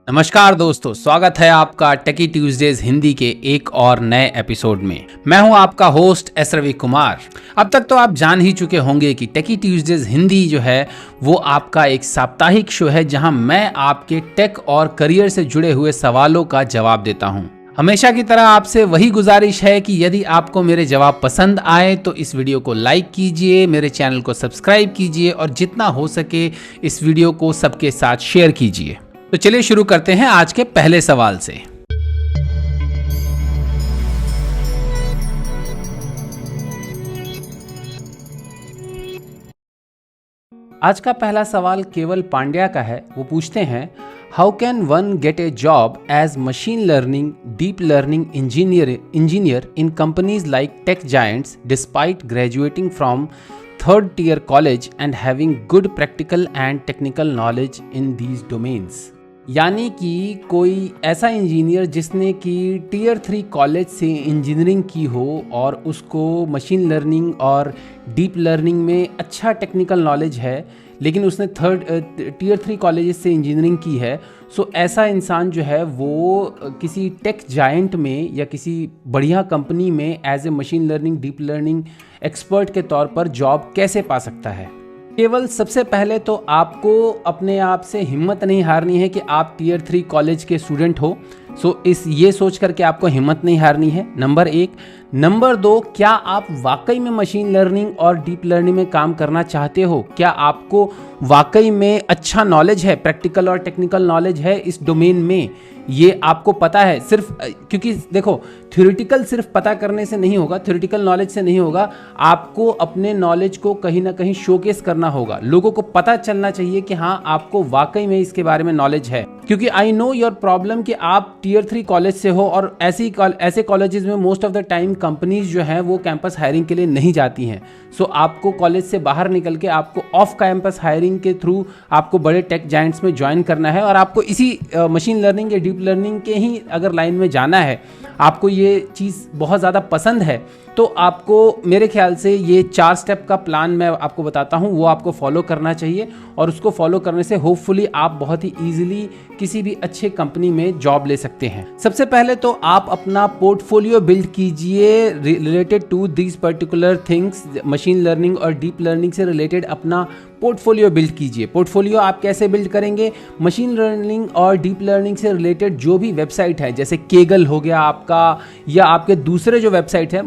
नमस्कार दोस्तों, स्वागत है आपका टेकी ट्यूजडेज हिंदी के एक और नए एपिसोड में। मैं हूं आपका होस्ट एस रवि कुमार। अब तक तो आप जान ही चुके होंगे कि टेकी ट्यूजडेज हिंदी जो है वो आपका एक साप्ताहिक शो है जहां मैं आपके टेक और करियर से जुड़े हुए सवालों का जवाब देता हूं। हमेशा की तरह आपसे वही गुजारिश है कि यदि आपको मेरे जवाब पसंद आए तो इस वीडियो को लाइक कीजिए, मेरे चैनल को सब्सक्राइब कीजिए और जितना हो सके इस वीडियो को सबके साथ शेयर कीजिए। तो चलिए शुरू करते हैं आज के पहले सवाल से। आज का पहला सवाल केवल पांड्या का है। वो पूछते हैं, how can one get a job as machine learning deep learning engineer in companies like tech giants despite graduating from third tier college and having good practical and technical knowledge in these domains. यानी कि कोई ऐसा engineer जिसने कि tier 3 college से engineering की हो और उसको मशीन लर्निंग और डीप लर्निंग में अच्छा टेक्निकल नॉलेज है, लेकिन उसने टियर 3 कॉलेज से इंजीनियरिंग की है। सो ऐसा इंसान जो है वो किसी टेक जायंट में या किसी बढ़िया कंपनी में as a machine learning deep learning expert के तौर पर जॉब कैसे पा सकता है। केवल सबसे पहले तो आपको अपने आप से हिम्मत नहीं हारनी है कि आप टियर 3 कॉलेज के स्टूडेंट हो। ये सोच करके आपको हिम्मत नहीं हारनी है, नंबर 1। नंबर 2, क्या आप वाकई में मशीन लर्निंग और डीप लर्निंग में काम करना चाहते हो? क्या आपको वाकई में अच्छा नॉलेज है, प्रैक्टिकल और टेक्निकल नॉलेज है इस डोमेन में? ये आपको पता है? सिर्फ क्योंकि देखो, थ्योरेटिकल सिर्फ पता करने से नहीं होगा, थ्योरेटिकल नॉलेज से नहीं होगा। आपको अपने नॉलेज को कहीं ना कहीं शोकेस करना होगा। लोगों को पता चलना चाहिए कि हाँ, आपको वाकई में इसके बारे में नॉलेज है। क्योंकि आई नो योर प्रॉब्लम कि आप टियर 3 कॉलेज से हो और ऐसे कॉलेजेस में most of the time companies जो हैं वो कैंपस हायरिंग के लिए नहीं जाती हैं। सो आपको कॉलेज से बाहर निकल के आपको ऑफ कैंपस हायरिंग के थ्रू आपको बड़े टेक जायंट्स में ज्वाइन करना है और आपको इसी मशीन लर्निंग या डीप लर्निंग के ही अगर लाइन में जाना है, आपको ये चीज़ बहुत ज़्यादा पसंद है, तो आपको मेरे ख्याल से ये 4 स्टेप का प्लान मैं आपको बताता हूँ, वो आपको फॉलो करना चाहिए और उसको फॉलो करने से होपफुली आप बहुत ही ईजिली किसी भी अच्छे कंपनी में जॉब ले सकते हैं। सबसे पहले तो आप अपना पोर्टफोलियो बिल्ड कीजिए related to these particular things. Machine learning और डीप लर्निंग से रिलेटेड अपना पोर्टफोलियो बिल्ड कीजिए। पोर्टफोलियो आप कैसे बिल्ड करेंगे? मशीन लर्निंग और डीप लर्निंग से रिलेटेड जो भी वेबसाइट है, जैसे केगल हो गया आपका, या आपके दूसरे जो वेबसाइट है,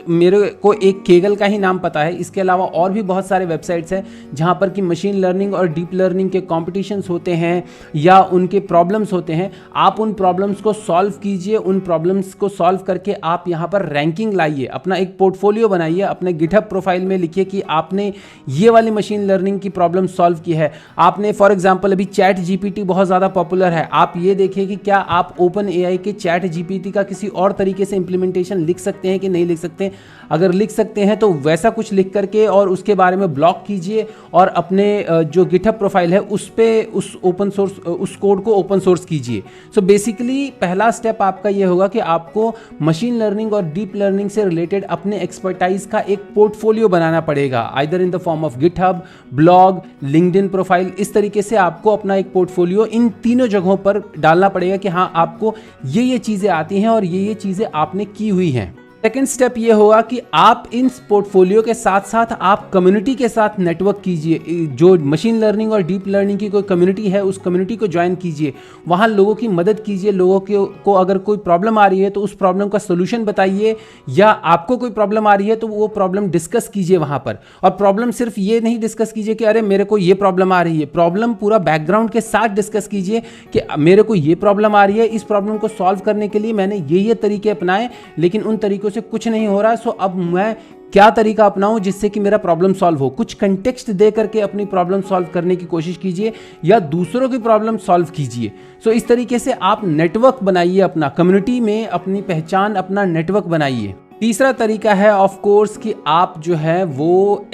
मेरे को एक केगल का ही नाम पता है, इसके अलावा और भी बहुत सारे वेबसाइट्स हैं जहां पर कि मशीन लर्निंग और डीप लर्निंग के कॉम्पिटिशन्स होते हैं या उनके प्रॉब्लम्स होते हैं। आप उन प्रॉब्लम्स को सॉल्व कीजिए। उन प्रॉब्लम्स को सॉल्व करके आप यहाँ पर रैंकिंग लाइए, अपना एक पोर्टफोलियो बनाइए, अपने गिटहब प्रोफाइल में लिखिए कि आपने ये वाली मशीन लर्निंग की प्रॉब्लम सॉल्व की है। आपने फॉर एग्जांपल अभी चैट जीपीटी बहुत ज़्यादा पॉपुलर है, आप ये देखिए कि क्या आप ओपन एआई के चैट जीपीटी का किसी और तरीके से इंप्लीमेंटेशन लिख सकते हैं कि नहीं लिख सकते। अगर लिख सकते हैं तो वैसा कुछ लिख करके और उसके बारे में ब्लॉग कीजिए और अपने जो गिटहब प्रोफाइल है उस पे उस कोड को ओपन सोर्स कीजिए। सो बेसिकली पहला स्टेप आपका ये होगा कि आपको मशीन लर्निंग और डीप लर्निंग से रिलेटेड अपने एक्सपर्टाइज का एक पोर्टफोलियो बनाना पड़ेगा, either in the form of GitHub, blog, LinkedIn profile. इस तरीके से आपको अपना एक पोर्टफोलियो इन तीनों जगहों पर डालना पड़ेगा कि हाँ, आपको ये चीज़ें आती हैं और ये चीज़ें आपने की हुई हैं। सेकेंड स्टेप ये होगा कि आप इन पोर्टफोलियो के साथ साथ आप कम्युनिटी के साथ नेटवर्क कीजिए। जो मशीन लर्निंग और डीप लर्निंग की कोई कम्युनिटी है, उस कम्युनिटी को ज्वाइन कीजिए, वहाँ लोगों की मदद कीजिए। लोगों को अगर कोई प्रॉब्लम आ रही है तो उस प्रॉब्लम का सोल्यूशन बताइए, या आपको कोई प्रॉब्लम आ रही है तो वो प्रॉब्लम डिस्कस कीजिए वहाँ पर। और प्रॉब्लम सिर्फ ये नहीं डिस्कस कीजिए कि अरे मेरे को ये प्रॉब्लम आ रही है, प्रॉब्लम पूरा बैकग्राउंड के साथ डिस्कस कीजिए कि मेरे को ये प्रॉब्लम आ रही है, इस प्रॉब्लम को सॉल्व करने के लिए मैंने ये तरीके अपनाए, लेकिन उन तरीकों से कुछ नहीं हो रहा है। सो अब मैं क्या तरीका अपनाऊं जिससे कि मेरा प्रॉब्लम सॉल्व हो। कुछ कंटेक्स्ट दे करके अपनी प्रॉब्लम सॉल्व करने की कोशिश कीजिए या दूसरों की प्रॉब्लम सॉल्व कीजिए। सो इस तरीके से आप नेटवर्क बनाइए, अपना कम्युनिटी में अपनी पहचान, अपना नेटवर्क बनाइए। तीसरा तरीका है ऑफ कोर्स कि आप जो है वो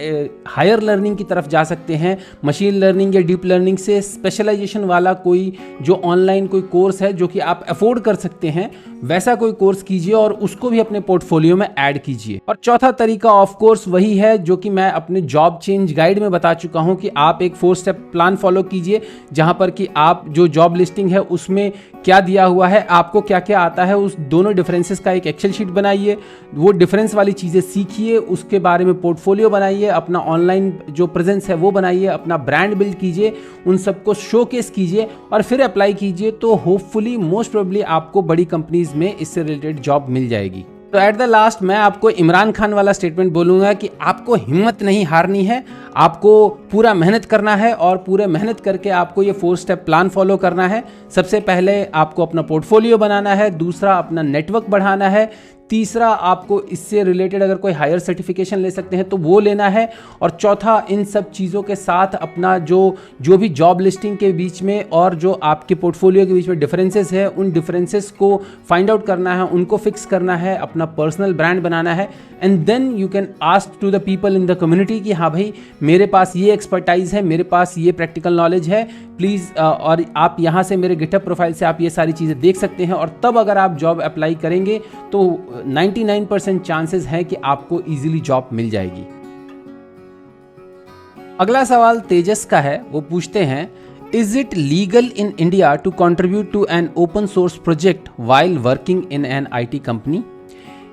हायर लर्निंग की तरफ जा सकते हैं। मशीन लर्निंग या डीप लर्निंग से स्पेशलाइजेशन वाला कोई जो ऑनलाइन कोई कोर्स है जो कि आप अफोर्ड कर सकते हैं, वैसा कोई कोर्स कीजिए और उसको भी अपने पोर्टफोलियो में ऐड कीजिए। और चौथा तरीका ऑफ कोर्स वही है जो कि मैं अपने जॉब चेंज गाइड में बता चुका हूं कि आप एक 4 स्टेप प्लान फॉलो कीजिए, जहां पर कि आप जो जॉब लिस्टिंग है उसमें क्या दिया हुआ है, आपको क्या क्या आता है, उस दोनों डिफरेंसेस का एक एक्सेल शीट बनाइए, वो डिफरेंस वाली चीज़ें सीखिए, उसके बारे में पोर्टफोलियो बनाइए, अपना ऑनलाइन जो प्रेजेंस है वो बनाइए, अपना ब्रांड बिल्ड कीजिए, उन सबको शोकेस कीजिए और फिर अप्लाई कीजिए। तो होपफुली मोस्ट प्रोबेबली आपको बड़ी कंपनीज में इससे रिलेटेड जॉब मिल जाएगी। तो एट द लास्ट मैं आपको इमरान खान वाला स्टेटमेंट बोलूंगा कि आपको हिम्मत नहीं हारनी है, आपको पूरा मेहनत करना है और पूरे मेहनत करके आपको ये 4 स्टेप प्लान फॉलो करना है। सबसे पहले आपको अपना पोर्टफोलियो बनाना है, दूसरा अपना नेटवर्क बढ़ाना है, तीसरा आपको इससे रिलेटेड अगर कोई हायर सर्टिफिकेशन ले सकते हैं तो वो लेना है, और चौथा इन सब चीज़ों के साथ अपना जो भी जॉब लिस्टिंग के बीच में और जो आपके पोर्टफोलियो के बीच में डिफरेंसेस है, उन डिफरेंसेस को फाइंड आउट करना है, उनको फिक्स करना है, अपना पर्सनल ब्रांड बनाना है। And then you can ask to the people in the community कि हाँ भाई मेरे पास ये एक्सपर्टाइज है, मेरे पास ये प्रैक्टिकल नॉलेज है, प्लीज़ और आप यहाँ से मेरे गिटहब प्रोफाइल से आप ये सारी चीज़ें देख सकते हैं। और तब अगर आप जॉब अप्लाई करेंगे तो 99% चांसेस हैं कि आपको इजीली जॉब मिल जाएगी। अगला सवाल तेजस का है, वो पूछते हैं is it legal in India to contribute to an open source project while working in an IT company.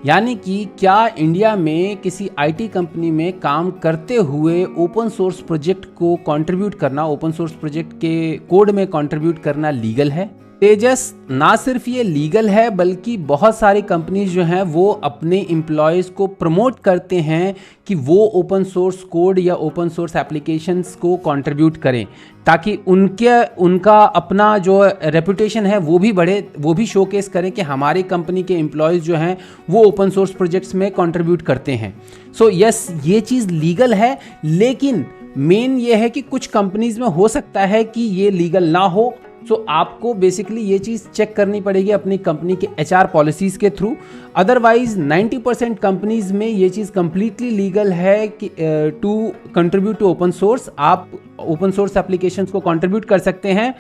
यानी कि क्या इंडिया में किसी आईटी कंपनी में काम करते हुए ओपन सोर्स प्रोजेक्ट को कंट्रीब्यूट करना, ओपन सोर्स प्रोजेक्ट के कोड में कंट्रीब्यूट करना लीगल है? तेजस, ना सिर्फ ये लीगल है बल्कि बहुत सारी कंपनीज जो हैं वो अपने एम्प्लॉयज़ को प्रमोट करते हैं कि वो ओपन सोर्स कोड या ओपन सोर्स एप्लीकेशंस को कंट्रीब्यूट करें, ताकि उनका अपना जो रेपुटेशन है वो भी बढ़े, वो भी शोकेस करें कि हमारी कंपनी के एम्प्लॉयज़ जो हैं वो ओपन सोर्स प्रोजेक्ट्स में कंट्रीब्यूट करते हैं। सो यस, ये चीज़ लीगल है, लेकिन मेन ये है कि कुछ कंपनीज में हो सकता है कि ये लीगल ना हो। सो आपको बेसिकली ये चीज़ चेक करनी पड़ेगी अपनी कंपनी के एचआर पॉलिसीज़ के थ्रू। अदरवाइज 90% कंपनीज में ये चीज़ कंप्लीटली लीगल है कि to contribute to open source, आप ओपन सोर्स एप्लीकेशंस को कंट्रीब्यूट कर सकते हैं।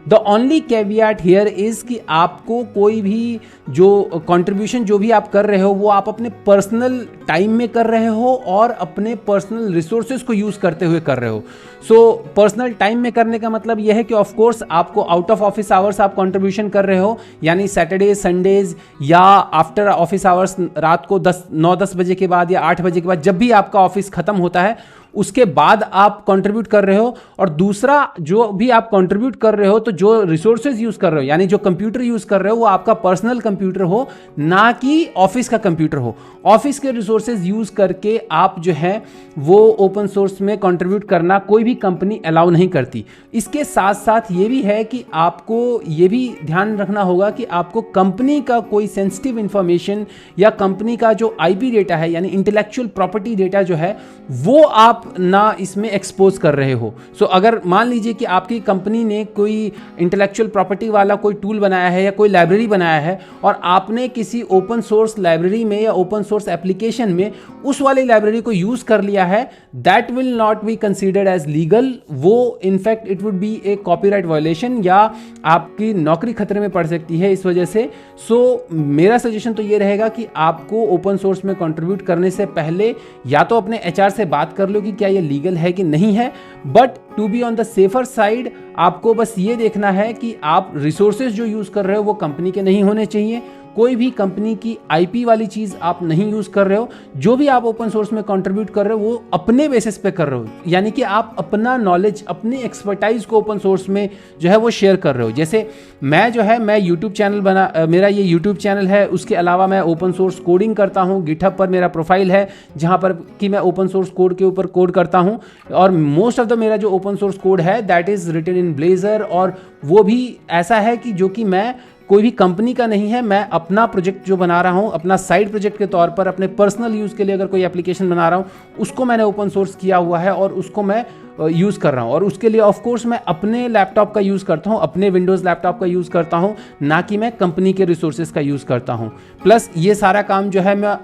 The only caveat here is कि आपको कोई भी जो कंट्रीब्यूशन जो भी आप कर रहे हो वो आप अपने पर्सनल टाइम में कर रहे हो और अपने पर्सनल रिसोर्सेज को यूज़ करते हुए कर रहे हो। सो पर्सनल टाइम में करने का मतलब यह है कि ऑफ कोर्स आपको आउट ऑफ ऑफिस आवर्स आप कंट्रीब्यूशन कर रहे हो, यानी सैटरडे संडेज या आफ्टर ऑफिस आवर्स रात को 9-10 बजे के बाद या 8 बजे के बाद जब भी आपका ऑफिस खत्म होता है उसके बाद आप कंट्रीब्यूट कर रहे हो। और दूसरा, जो भी आप कंट्रीब्यूट कर रहे हो तो जो रिसोर्सेज यूज़ कर रहे हो, यानी जो कंप्यूटर यूज़ कर रहे हो वो आपका पर्सनल कंप्यूटर हो, ना कि ऑफिस का कंप्यूटर हो। ऑफिस के रिसोर्सेज यूज़ करके आप जो है वो ओपन सोर्स में कंट्रीब्यूट करना कोई भी कंपनी अलाउ नहीं करती। इसके साथ साथ ये भी है कि आपको ये भी ध्यान रखना होगा कि आपको कंपनी का कोई सेंसिटिव इंफॉर्मेशन या कंपनी का जो आईपी डेटा है, यानी इंटेलेक्चुअल प्रॉपर्टी डेटा जो है, वो आप ना इसमें एक्सपोज कर रहे हो। सो अगर मान लीजिए कि आपकी कंपनी ने कोई इंटेलेक्चुअल प्रॉपर्टी वाला कोई टूल बनाया है या कोई लाइब्रेरी बनाया है और आपने किसी ओपन सोर्स लाइब्रेरी में या ओपन सोर्स एप्लीकेशन में उस वाली लाइब्रेरी को यूज कर लिया है, that will not be considered as legal. वो in fact it would be a copyright violation या आपकी नौकरी खतरे में पड़ सकती है इस वजह से। सो मेरा सजेशन तो ये रहेगा कि आपको ओपन सोर्स में कंट्रीब्यूट करने से पहले या तो अपने एचआर से बात कर लो कि क्या ये लीगल है कि नहीं है, but to be on the safer side आपको बस ये देखना है कि आप रिसोर्सेज जो यूज कर रहे हो वो कंपनी के नहीं होने चाहिए। कोई भी कंपनी की आईपी वाली चीज आप नहीं यूज कर रहे हो। जो भी आप ओपन सोर्स में कंट्रीब्यूट कर रहे हो वो अपने बेसिस पे कर रहे हो, यानी कि आप अपना नॉलेज, अपनी एक्सपर्टाइज को ओपन सोर्स में जो है वो शेयर कर रहे हो। जैसे मैं यूट्यूब चैनल मेरा ये यूट्यूब चैनल है, उसके अलावा मैं ओपन सोर्स कोडिंग करता हूँ। गिटहब पर मेरा प्रोफाइल है जहाँ पर कि मैं ओपन सोर्स कोड के ऊपर कोड करता हूँ, और मोस्ट ऑफ द मेरा जो ओपन सोर्स कोड है that is written in Blazor, और वो भी ऐसा है कि जो कि मैं कोई भी कंपनी का नहीं है, मैं अपना प्रोजेक्ट जो बना रहा हूँ, अपना साइड प्रोजेक्ट के तौर पर अपने पर्सनल यूज़ के लिए अगर कोई एप्लीकेशन बना रहा हूँ, उसको मैंने ओपन सोर्स किया हुआ है और उसको मैं यूज़ कर रहा हूँ। और उसके लिए ऑफ कोर्स मैं अपने लैपटॉप का यूज़ करता हूँ, अपने विंडोज़ लैपटॉप का यूज़ करता हूँ, ना कि मैं कंपनी के रिसोर्सेज का यूज़ करता हूँ। प्लस ये सारा काम जो है मैं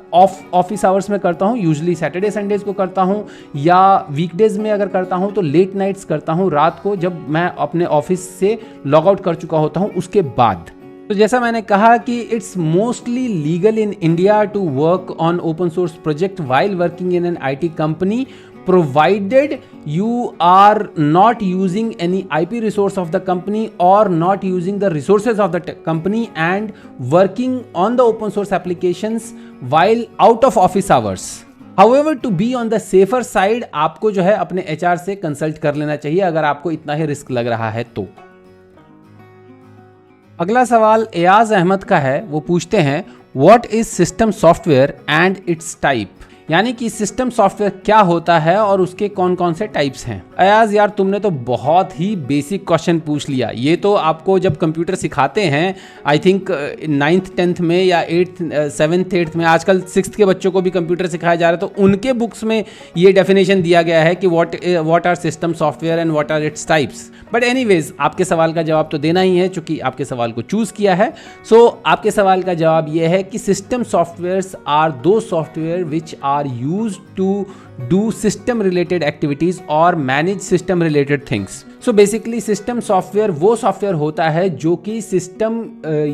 ऑफिस आवर्स में करता हूँ, यूजली सैटरडे संडेज को करता हूँ, या वीकडेज में अगर करता हूँ तो लेट नाइट्स करता हूँ, रात को जब मैं अपने ऑफिस से लॉग आउट कर चुका होता हूँ उसके बाद। तो जैसा मैंने कहा कि it's mostly legal in India to work on open source project while working in an IT company, provided you are not using any IP resource of the company or not using the resources of the company and working on the open source applications while out of office hours. However, to be on the safer side, आपको जो है अपने HR से consult कर लेना चाहिए अगर आपको इतना ही रिस्क लग रहा है तो। अगला सवाल एयाज अहमद का है, वो पूछते हैं what is system software and it's type, यानी कि सिस्टम सॉफ्टवेयर क्या होता है और उसके कौन कौन से टाइप्स हैं। अयाज यार, तुमने तो बहुत ही बेसिक क्वेश्चन पूछ लिया। ये तो आपको जब कंप्यूटर सिखाते हैं आई थिंक 9th 10th में या 8th 7th 8th में, आजकल 6th के बच्चों को भी कंप्यूटर सिखाया जा रहा है, तो उनके बुक्स में ये डेफिनेशन दिया गया है कि what are system software and what are its types. But anyways, आपके सवाल का जवाब तो देना ही है चूंकि आपके सवाल को चूज किया है। सो आपके सवाल का जवाब ये है कि system softwares are the software which are used to do system related activities or manage system related things. So basically system software वो सॉफ्टवेयर होता है जो कि सिस्टम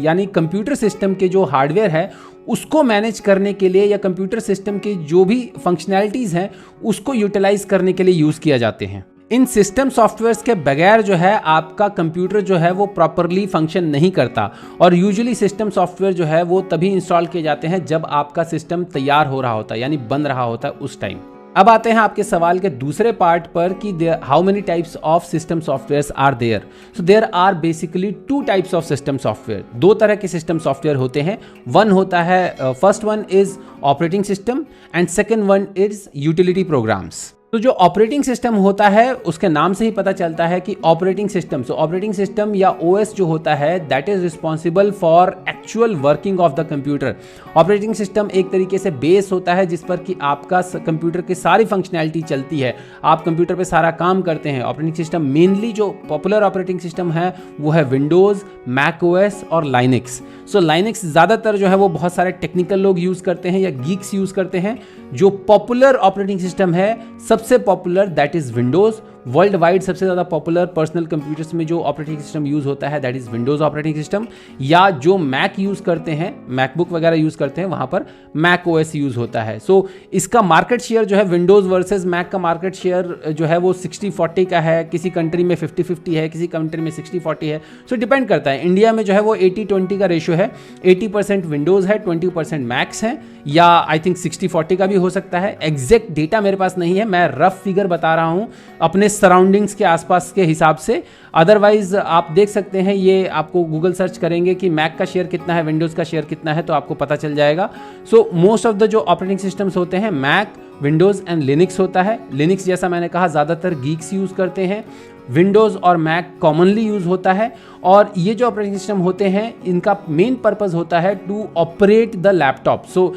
यानी कंप्यूटर सिस्टम के जो हार्डवेयर है उसको मैनेज करने के लिए या कंप्यूटर सिस्टम के जो भी फंक्शनैलिटीज़ हैं उसको यूटिलाइज करने के लिए यूज़ किया जाते हैं। इन सिस्टम सॉफ्टवेयर्स के बगैर जो है आपका कंप्यूटर जो है वो प्रॉपरली फंक्शन नहीं करता, और यूजुअली सिस्टम सॉफ्टवेयर जो है वो तभी इंस्टॉल किए जाते हैं जब आपका सिस्टम तैयार हो रहा होता है, यानी बन रहा होता है उस टाइम। अब आते हैं आपके सवाल के दूसरे पार्ट पर कि how many types of system softwares are there. So there are basically 2 types of system software. 2 तरह के सिस्टम सॉफ्टवेयर होते हैं। वन होता है, first one is operating system and second one is utility programmes. तो जो ऑपरेटिंग सिस्टम होता है उसके नाम से ही पता चलता है कि ऑपरेटिंग सिस्टम, सो ऑपरेटिंग सिस्टम या OS जो होता है that is responsible for actual working of the computer. Operating system एक तरीके से बेस होता है जिस पर कि आपका कंप्यूटर की सारी फंक्शनैलिटी चलती है, आप कंप्यूटर पे सारा काम करते हैं। ऑपरेटिंग सिस्टम मेनली जो पॉपुलर ऑपरेटिंग सिस्टम है वो है विंडोज़, मैक OS और लाइनक्स। सो लाइनक्स ज़्यादातर जो है वो बहुत सारे टेक्निकल लोग यूज़ करते हैं या गीक्स यूज़ करते हैं। जो पॉपुलर ऑपरेटिंग सिस्टम है, सबसे popular that is Windows. World wide सबसे ज़्यादा पॉपुलर पर्सनल कंप्यूटर्स में जो ऑपरेटिंग सिस्टम यूज़ होता है that is Windows operating system, या जो मैक यूज़ करते हैं, मैकबुक वगैरह यूज़ करते हैं, वहाँ पर मैक OS यूज़ होता है। सो इसका मार्केट शेयर जो है विंडोज़ वर्सेस मैक का मार्केट शेयर जो है वो 60-40 का है, किसी कंट्री में 50-50 है, किसी कंट्री में 60-40 है। सो डिपेंड करता है। इंडिया में जो है वो 80-20 का रेशियो है, 80% विंडोज़ है, 20% मैक्स हैं, या आई थिंक 60-40 का भी हो सकता है। एग्जैक्ट डेटा मेरे पास नहीं है, मैं रफ फिगर बता रहा हूँ अपने सराउंडिंग्स के आसपास के हिसाब से। अदरवाइज आप देख सकते हैं, ये आपको गूगल सर्च करेंगे कि मैक का शेयर कितना है, विंडोज़ का शेयर कितना है, तो आपको पता चल जाएगा। सो मोस्ट ऑफ द जो ऑपरेटिंग सिस्टम्स होते हैं मैक, विंडोज़ एंड लिनक्स होता है। लिनक्स जैसा मैंने कहा ज़्यादातर गीक्स यूज़ करते हैं, विंडोज़ और मैक कॉमनली यूज़ होता है। और ये जो ऑपरेटिंग सिस्टम होते हैं इनका मेन पर्पज़ होता है टू ऑपरेट द लैपटॉप, सो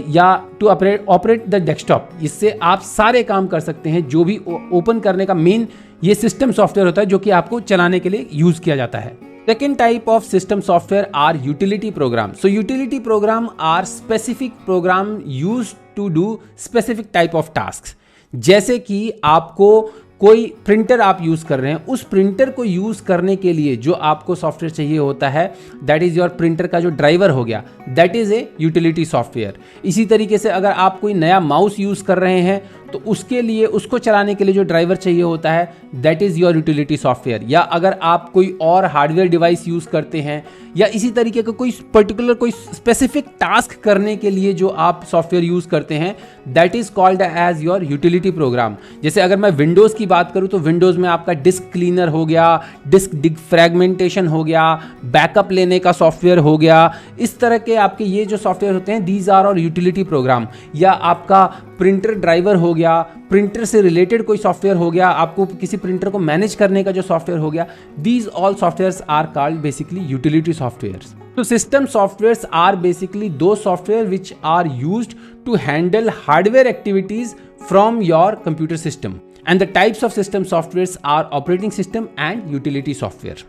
या टू ऑपरेट द डेस्कटॉप। इससे आप सारे काम कर सकते हैं। जो भी ओपन करने का मेन ये सिस्टम सॉफ्टवेयर होता है जो कि आपको चलाने के लिए यूज़ किया जाता है। Second type of system software are utility program. So utility program are specific program used to do specific type of tasks. जैसे कि आपको कोई प्रिंटर आप यूज़ कर रहे हैं, उस प्रिंटर को यूज़ करने के लिए जो आपको सॉफ्टवेयर चाहिए होता है दैट इज़ योर प्रिंटर का जो ड्राइवर हो गया, that is a utility software. इसी तरीके से अगर आप कोई नया माउस यूज़ कर रहे हैं तो उसके लिए, उसको चलाने के लिए जो ड्राइवर चाहिए होता है that is your utility software. या अगर आप कोई और हार्डवेयर डिवाइस यूज़ करते हैं या इसी तरीके का कोई पर्टिकुलर कोई स्पेसिफिक टास्क करने के लिए जो आप सॉफ्टवेयर यूज़ करते हैं that is called as your utility program. जैसे अगर मैं विंडोज़ की बात करूं तो विंडोज़ में आपका डिस्क क्लीनर हो गया, डिस्क डिफ्रैगमेंटेशन हो गया, बैकअप लेने का सॉफ्टवेयर हो गया। इस तरह के आपके ये जो सॉफ्टवेयर होते हैं दीज आर और यूटिलिटी प्रोग्राम। या आपका प्रिंटर ड्राइवर हो गया, प्रिंटर से रिलेटेड कोई सॉफ्टवेयर हो गया, आपको किसी प्रिंटर को मैनेज करने का जो सॉफ्टवेयर हो गया, these all softwares are called basically utility softwares. So system softwares are basically those software which are used to handle hardware activities from your computer system. And the types of system softwares are operating system and utility software.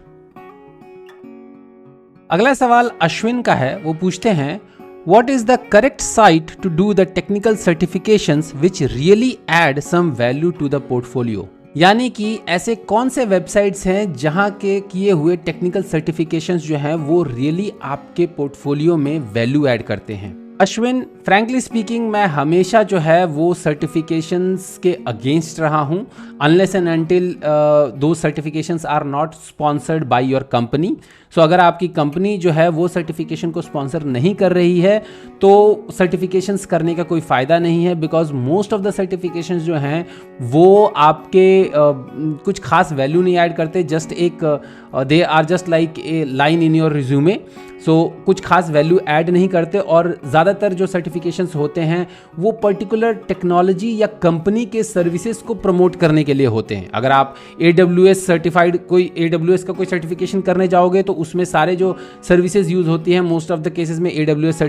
अगला सवाल अश्विन का है. वो पूछते हैं What is the correct site to do the technical certifications which really add some value to the portfolio? यानी कि ऐसे कौन से वेबसाइट्स हैं जहां के किए हुए टेक्निकल सर्टिफिकेशंस जो हैं वो रियली आपके पोर्टफोलियो में वैल्यू ऐड करते हैं. अश्विन, फ्रैंकली स्पीकिंग मैं हमेशा जो है वो सर्टिफिकेशंस के अगेंस्ट रहा हूं unless and until those certifications are not sponsored by your company. So अगर आपकी कंपनी जो है वो सर्टिफिकेशन को स्पॉन्सर नहीं कर रही है तो सर्टिफिकेशंस करने का कोई फ़ायदा नहीं है, because most of the certifications जो हैं वो आपके कुछ खास वैल्यू नहीं ऐड करते. जस्ट एक they are just like a line in your resume. So कुछ खास वैल्यू ऐड नहीं करते और ज़्यादातर जो सर्टिफिकेशंस होते हैं वो पर्टिकुलर टेक्नोलॉजी या कंपनी के सर्विसेज को प्रमोट करने के लिए होते हैं. अगर आप AWS सर्टिफाइड कोई AWS का कोई सर्टिफिकेशन करने जाओगे तो उसमें सारे जो सर्विसेज यूज़ होती हैं मोस्ट ऑफ द केसेस में AWS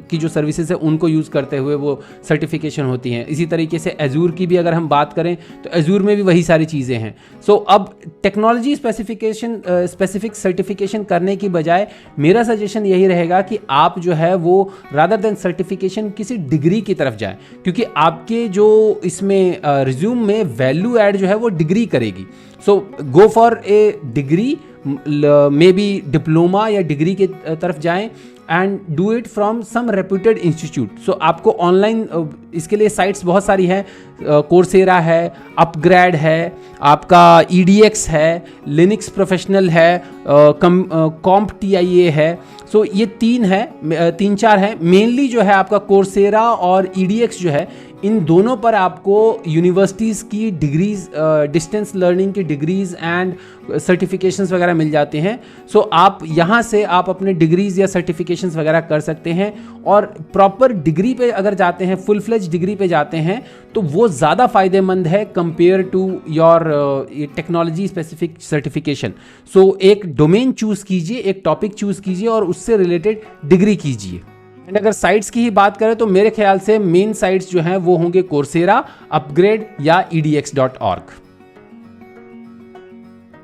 की जो सर्विसेज है उनको यूज़ करते हुए वो सर्टिफिकेशन होती हैं. इसी तरीके से एजूर की भी अगर हम बात करें तो एजूर में भी वही सारी चीज़ें हैं. सो अब टेक्नोलॉजी स्पेसिफिक सर्टिफिकेशन करने की बजाय मेरा सजेशन यही रहेगा कि आप जो है वो रादर देन सर्टिफिकेशन किसी डिग्री की तरफ जाएं, क्योंकि आपके जो इसमें रिज्यूम में वैल्यू ऐड जो है वो डिग्री करेगी. So go for a degree, may be diploma या डिग्री की तरफ जाएं and do it from some reputed institute. So आपको ऑनलाइन इसके लिए साइट्स बहुत सारी हैं. कोर्सेरा है, अपग्रेड है, आपका EDX है, लिनक्स प्रोफेशनल है, CompTIA है. सो ये तीन चार हैं मेनली जो है. आपका कोर्सेरा और EDX जो है इन दोनों पर आपको यूनिवर्सिटीज़ की डिग्रीज, डिस्टेंस लर्निंग की डिग्रीज एंड सर्टिफिकेशंस वगैरह मिल जाते हैं. सो आप यहाँ से आप अपने डिग्रीज या सर्टिफिकेशंस वगैरह कर सकते हैं. और प्रॉपर डिग्री पे अगर जाते हैं, फुल फ्लेज डिग्री पे जाते हैं तो वो ज़्यादा फ़ायदेमंद है compare to your technology specific certification. So एक डोमेन चूज़ कीजिए, एक टॉपिक चूज़ कीजिए और उससे रिलेटेड डिग्री कीजिए. एंड अगर साइट्स की ही बात करें तो मेरे ख्याल से मेन साइट्स जो हैं वो होंगे कोर्सेरा, अपग्रेड या edx.org.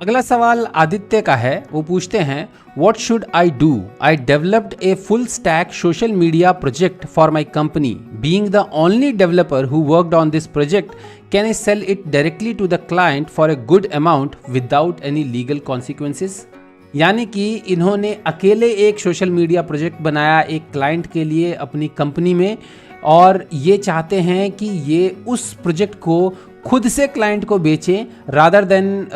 अगला सवाल आदित्य का है. वो पूछते हैं What should I do? I developed a full stack social media project for my company. Being the only developer who worked on this project, can I sell it directly to the client for a good amount without any legal consequences? यानी कि इन्होंने अकेले एक social media project बनाया एक client के लिए अपनी कंपनी में, और ये चाहते हैं कि ये उस प्रोजेक्ट को खुद से क्लाइंट को बेचें रादर देन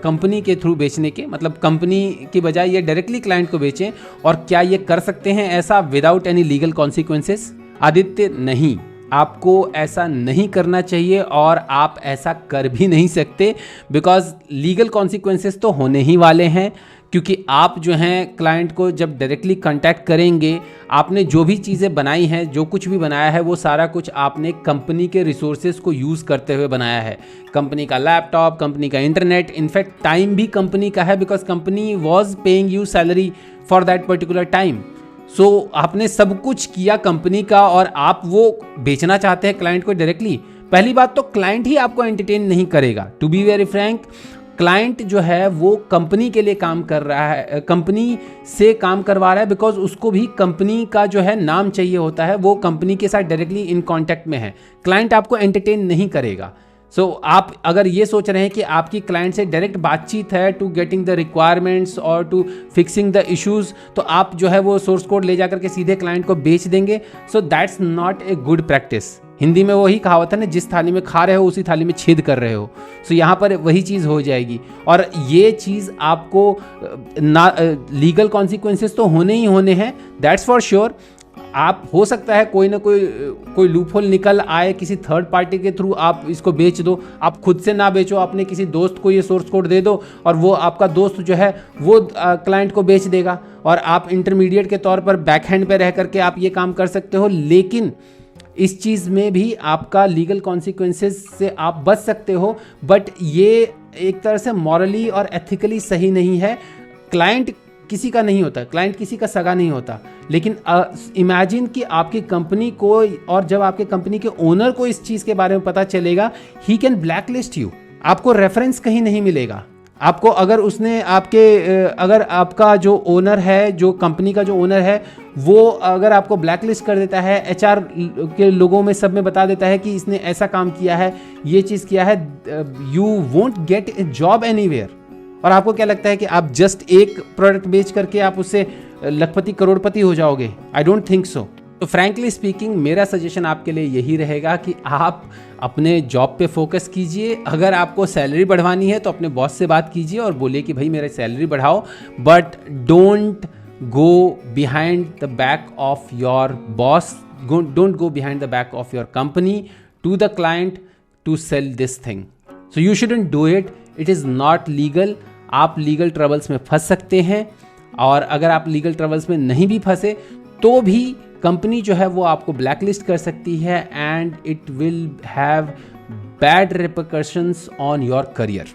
कंपनी के थ्रू बेचने के. मतलब कंपनी की बजाय ये डायरेक्टली क्लाइंट को बेचें. और क्या ये कर सकते हैं ऐसा without any legal consequences? Aditya, नहीं, आपको ऐसा नहीं करना चाहिए और आप ऐसा कर भी नहीं सकते, बिकॉज लीगल कॉन्सिक्वेंसेस तो होने ही वाले हैं. क्योंकि आप जो हैं क्लाइंट को जब डायरेक्टली कांटेक्ट करेंगे, आपने जो भी चीज़ें बनाई हैं, जो कुछ भी बनाया है वो सारा कुछ आपने कंपनी के रिसोर्सेज को यूज़ करते हुए बनाया है. कंपनी का लैपटॉप, कंपनी का इंटरनेट, इनफैक्ट टाइम भी कंपनी का है, because company was paying you salary for that particular time. So आपने सब कुछ किया कंपनी का और आप वो बेचना चाहते हैं क्लाइंट को डायरेक्टली. पहली बात तो क्लाइंट ही आपको एंटरटेन नहीं करेगा. To be very frank, client जो है वो कंपनी के लिए काम कर रहा है, कंपनी से काम करवा रहा है, बिकॉज उसको भी कंपनी का जो है नाम चाहिए होता है. वो कंपनी के साथ डायरेक्टली इन कांटेक्ट में है. क्लाइंट आपको एंटरटेन नहीं करेगा. सो आप अगर ये सोच रहे हैं कि आपकी क्लाइंट से डायरेक्ट बातचीत है टू गेटिंग द रिक्वायरमेंट्स और टू फिक्सिंग द इश्यूज, तो आप जो है वो सोर्स कोड ले जाकर के सीधे क्लाइंट को बेच देंगे. So that's not a good practice. Hindi में वही कहावत है ना, जिस थाली में खा रहे हो उसी थाली में छेद कर रहे हो. सो यहाँ पर वही चीज़ हो जाएगी. और ये चीज़ आपको लीगल कॉन्सिक्वेंसेस तो होने ही होने हैं, दैट्स फॉर श्योर. आप हो सकता है कोई ना कोई लूपहोल निकल आए, किसी थर्ड पार्टी के थ्रू आप इसको बेच दो. आप खुद से ना बेचो, अपने किसी दोस्त को ये सोर्स कोड दे दो और वो आपका दोस्त जो है वो क्लाइंट को बेच देगा और आप इंटरमीडिएट के तौर पर बैक हैंड पे रह करके आप ये काम कर सकते हो. लेकिन इस चीज़ में भी आपका लीगल कॉन्सिक्वेंसेस से आप बच सकते हो, बट ये एक तरह से मॉरली और एथिकली सही नहीं है। क्लाइंट किसी का नहीं होता, क्लाइंट किसी का सगा नहीं होता, लेकिन इमेजिन कि आपकी कंपनी को, और जब आपके कंपनी के ओनर को इस चीज़ के बारे में पता चलेगा, ही कैन ब्लैकलिस्ट यू। आपको रेफरेंस कहीं नहीं मिलेगा। आपको अगर उसने अगर आपका जो ओनर है, जो कंपनी का जो ओनर है, वो अगर आपको ब्लैकलिस्ट कर देता है, एचआर के लोगों में सब में बता देता है कि इसने ऐसा काम किया है, ये चीज़ किया है, you won't get a job anywhere. और आपको क्या लगता है कि आप जस्ट एक प्रोडक्ट बेच करके आप उससे लखपति करोड़पति हो जाओगे? I don't think so. तो फ्रैंकली स्पीकिंग, मेरा सजेशन आपके लिए यही रहेगा कि आप अपने जॉब पे फोकस कीजिए। अगर आपको सैलरी बढ़वानी है तो अपने बॉस से बात कीजिए और बोलिए कि भाई मेरा सैलरी बढ़ाओ, but don't go behind the back of your boss, don't go behind the back of your company to the client to sell this thing. So you shouldn't do it, it is not legal. आप legal troubles में फंस सकते हैं, और अगर आप legal troubles में नहीं भी फंसे तो भी कंपनी जो है वो आपको ब्लैकलिस्ट कर सकती है, and it will have bad repercussions on your career.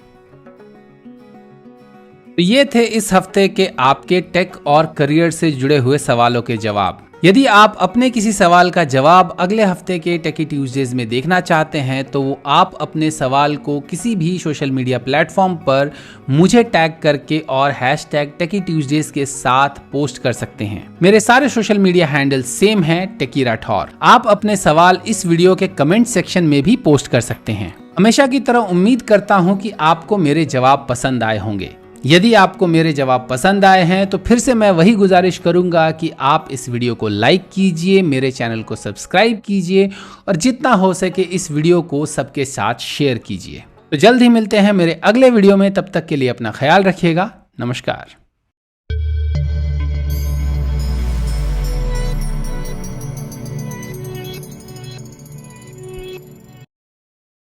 तो ये थे इस हफ्ते के आपके टेक और करियर से जुड़े हुए सवालों के जवाब। यदि आप अपने किसी सवाल का जवाब अगले हफ्ते के टेकी ट्यूजडेज में देखना चाहते हैं तो आप अपने सवाल को किसी भी सोशल मीडिया प्लेटफॉर्म पर मुझे टैग करके और हैशटैग टेकी ट्यूजडेज के साथ पोस्ट कर सकते हैं। मेरे सारे सोशल मीडिया हैंडल सेम हैं, टेकी राठौर। आप अपने सवाल इस वीडियो के कमेंट सेक्शन में भी पोस्ट कर सकते हैं। हमेशा की तरह उम्मीद करता हूँ कि आपको मेरे जवाब पसंद आए होंगे। यदि आपको मेरे जवाब पसंद आए हैं तो फिर से मैं वही गुजारिश करूंगा कि आप इस वीडियो को लाइक कीजिए, मेरे चैनल को सब्सक्राइब कीजिए और जितना हो सके इस वीडियो को सबके साथ शेयर कीजिए। तो जल्द ही मिलते हैं मेरे अगले वीडियो में, तब तक के लिए अपना ख्याल रखिएगा। नमस्कार।